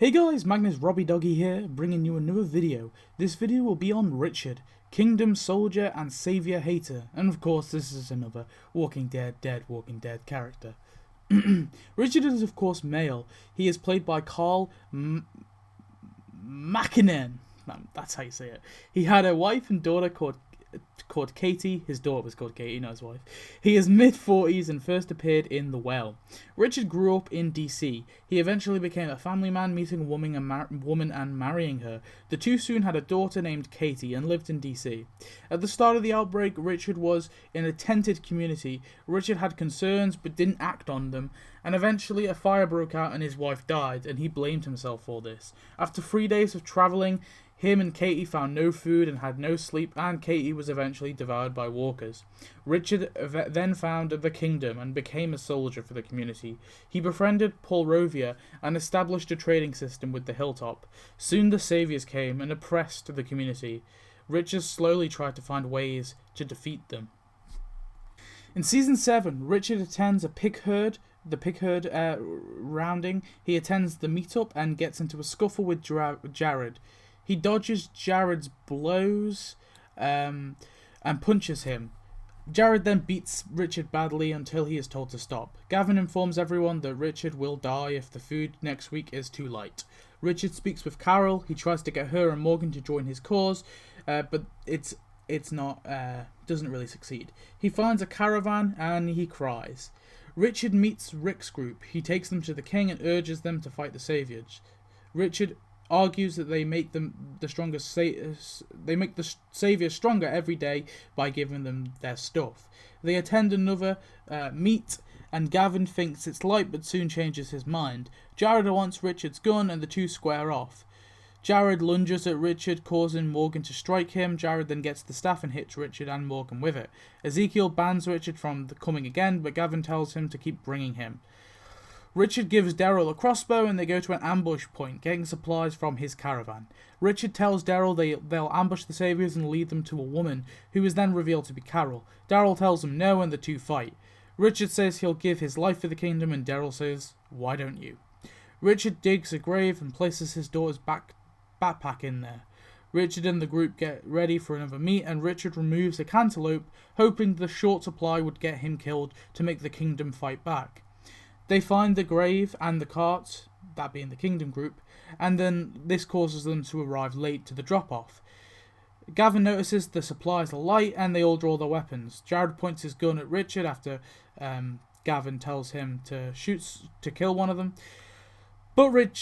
Hey guys, Magnus Robbie Doggy here, bringing you another video. This video will be on Richard, Kingdom Soldier and Saviour Hater, and of course this is another Walking Dead character. Richard is of course male. He is played by Carl Mackinen. That's how you say it. He had a wife and daughter called Katie. His daughter was called Katie, not his wife. He is mid-40s and first appeared in The Well. Richard grew up in DC. He eventually became a family man, meeting a woman and marrying her. The two soon had a daughter named Katie and lived in DC. At the start of the outbreak, Richard was in a tented community. Richard had concerns but didn't act on them, and eventually a fire broke out and his wife died, and he blamed himself for this. After 3 days of traveling, him and Katie found no food and had no sleep, and Katie was eventually devoured by walkers. Richard then found the kingdom and became a soldier for the community. He befriended Paul Rovia and established a trading system with the Hilltop. Soon the saviors came and oppressed the community. Richard slowly tried to find ways to defeat them. In Season 7, Richard attends the pig herd rounding. He attends the meetup and gets into a scuffle with Jared. He dodges Jared's blows and punches him. Jared then beats Richard badly until he is told to stop. Gavin informs everyone that Richard will die if the food next week is too light. Richard speaks with Carol. He tries to get her and Morgan to join his cause, but doesn't really succeed. He finds a caravan and he cries. Richard meets Rick's group. He takes them to the king and urges them to fight the saviors. Richard argues that they make the saviors stronger every day by giving them their stuff. They attend another meet, and Gavin thinks it's light but soon changes his mind. Jared wants Richard's gun and the two square off. Jared lunges at Richard, causing Morgan to strike him. Jared then gets the staff and hits Richard and Morgan with it. Ezekiel bans Richard from coming again, but Gavin tells him to keep bringing him. Richard gives Daryl a crossbow and they go to an ambush point, getting supplies from his caravan. Richard tells Daryl they'll ambush the saviors and lead them to a woman, who is then revealed to be Carol. Daryl tells him no and the two fight. Richard says he'll give his life for the kingdom and Daryl says, "Why don't you?" Richard digs a grave and places his daughter's backpack in there. Richard and the group get ready for another meet, and Richard removes a cantaloupe, hoping the short supply would get him killed to make the kingdom fight back. They find the grave and the cart, that being the kingdom group, and then this causes them to arrive late to the drop-off. Gavin notices the supplies are light and they all draw their weapons. Jared points his gun at Richard after Gavin tells him to kill one of them. But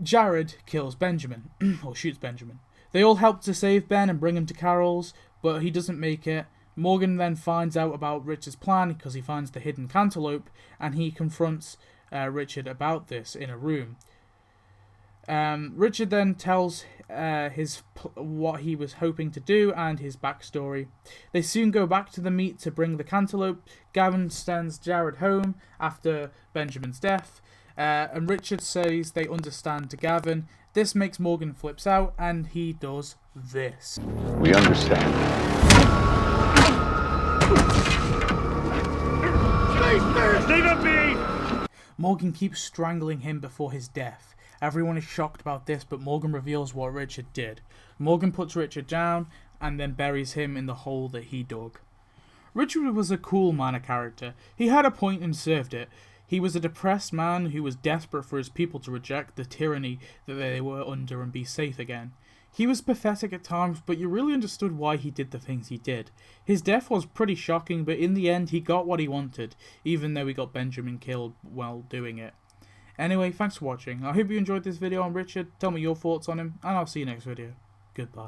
Jared kills Benjamin, or shoots Benjamin. They all help to save Ben and bring him to Carol's, but he doesn't make it. Morgan then finds out about Richard's plan because he finds the hidden cantaloupe, and he confronts Richard about this in a room. Richard then tells what he was hoping to do and his backstory. They soon go back to the meet to bring the cantaloupe. Gavin sends Jared home after Benjamin's death, and Richard says they understand to Gavin. This makes Morgan flips out, and he does this. We understand. Leave it be! Morgan keeps strangling him before his death. Everyone is shocked about this, but Morgan reveals what Richard did. Morgan puts Richard down and then buries him in the hole that he dug. Richard was a cool minor character. He had a point and served it. He was a depressed man who was desperate for his people to reject the tyranny that they were under and be safe again. He was pathetic at times, but you really understood why he did the things he did. His death was pretty shocking, but in the end he got what he wanted, even though he got Benjamin killed while doing it. Anyway, thanks for watching. I hope you enjoyed this video on Richard. Tell me your thoughts on him, and I'll see you next video. Goodbye.